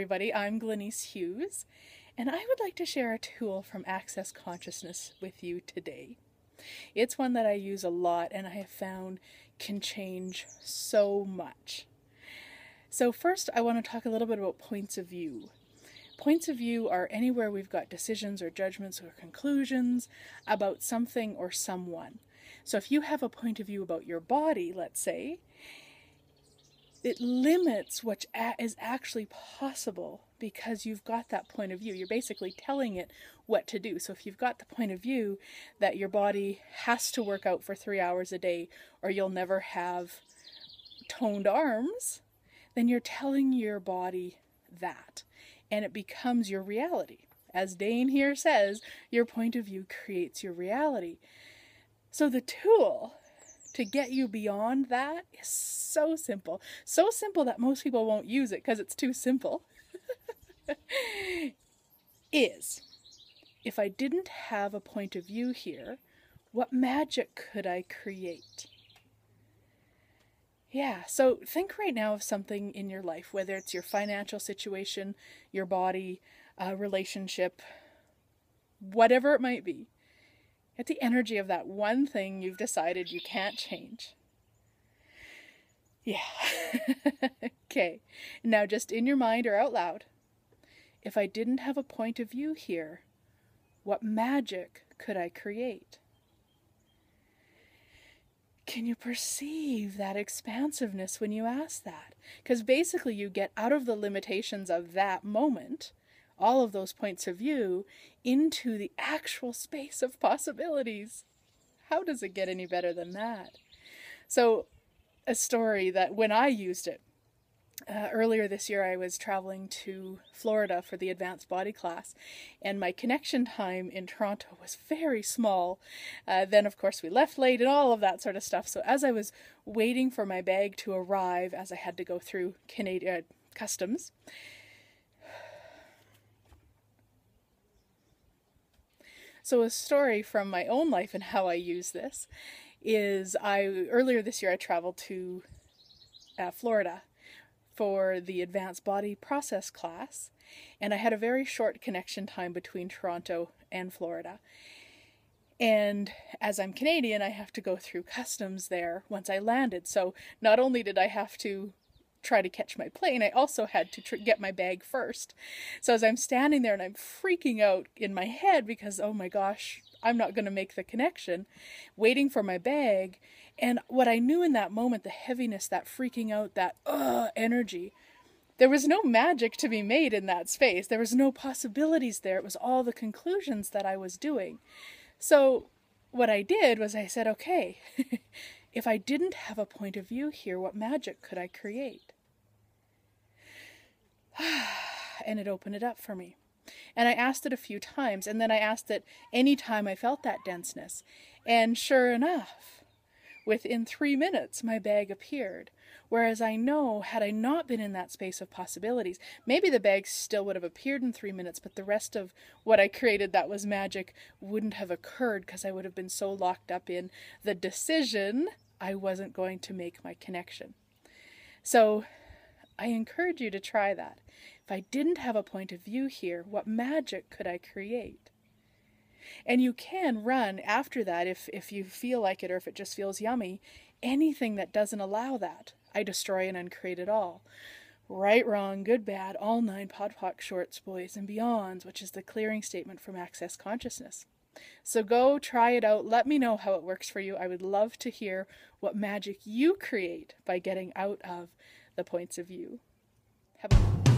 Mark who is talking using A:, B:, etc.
A: everybody, I'm Glenyce Hughes, and I would like to share a tool from Access Consciousness with you today. It's one that I use a lot and I have found can change so much. So first, I want to talk a little bit about points of view. Points of view are anywhere we've got decisions or judgments or conclusions about something or someone. So if you have a point of view about your body, let's say, it limits what is actually possible because you've got that point of view. You're basically telling it what to do. So if you've got the point of view that your body has to work out for 3 hours a day or you'll never have toned arms, then you're telling your body that. And it becomes your reality. As Dane here says, your point of view creates your reality. So the tool to get you beyond that is so simple. So simple that most people won't use it because it's too simple. If I didn't have a point of view here, what magic could I create? Yeah, so think right now of something in your life, whether it's your financial situation, your body, relationship, whatever it might be. Get the energy of that one thing you've decided you can't change. Yeah. Okay. Now just in your mind or out loud, if I didn't have a point of view here, what magic could I create? Can you perceive that expansiveness when you ask that? Because basically you get out of the limitations of that moment, all of those points of view, into the actual space of possibilities. How does it get any better than that? So a story that when I used it, earlier this year I was traveling to Florida for the advanced body class, and my connection time in Toronto was very small. Then of course we left late and all of that sort of stuff. So as I was waiting for my bag to arrive, as I had to go through Canadian customs, so a story from my own life and how I use this is earlier this year I traveled to Florida for the advanced body process class, and I had a very short connection time between Toronto and Florida. And as I'm Canadian, I have to go through customs there once I landed. So not only did I have to try to catch my plane, I also had to get my bag first. So as I'm standing there and I'm freaking out in my head because, oh my gosh, I'm not going to make the connection, waiting for my bag. And what I knew in that moment, the heaviness, that freaking out, that energy, there was no magic to be made in that space. There was no possibilities there. It was all the conclusions that I was doing. So what I did was I said, okay, if I didn't have a point of view here, what magic could I create? And it opened it up for me. And I asked it a few times, and then I asked it any time I felt that denseness. And sure enough, within 3 minutes, my bag appeared. Whereas I know, had I not been in that space of possibilities, maybe the bag still would have appeared in 3 minutes, but the rest of what I created that was magic wouldn't have occurred because I would have been so locked up in the decision I wasn't going to make my connection. So I encourage you to try that. If I didn't have a point of view here, what magic could I create? And you can run after that if you feel like it or if it just feels yummy. Anything that doesn't allow that, I destroy and uncreate it all. Right, wrong, good, bad, all 9 podpoc shorts, boys and beyonds, which is the clearing statement from Access Consciousness. So go try it out. Let me know how it works for you. I would love to hear what magic you create by getting out of the points of view. Have a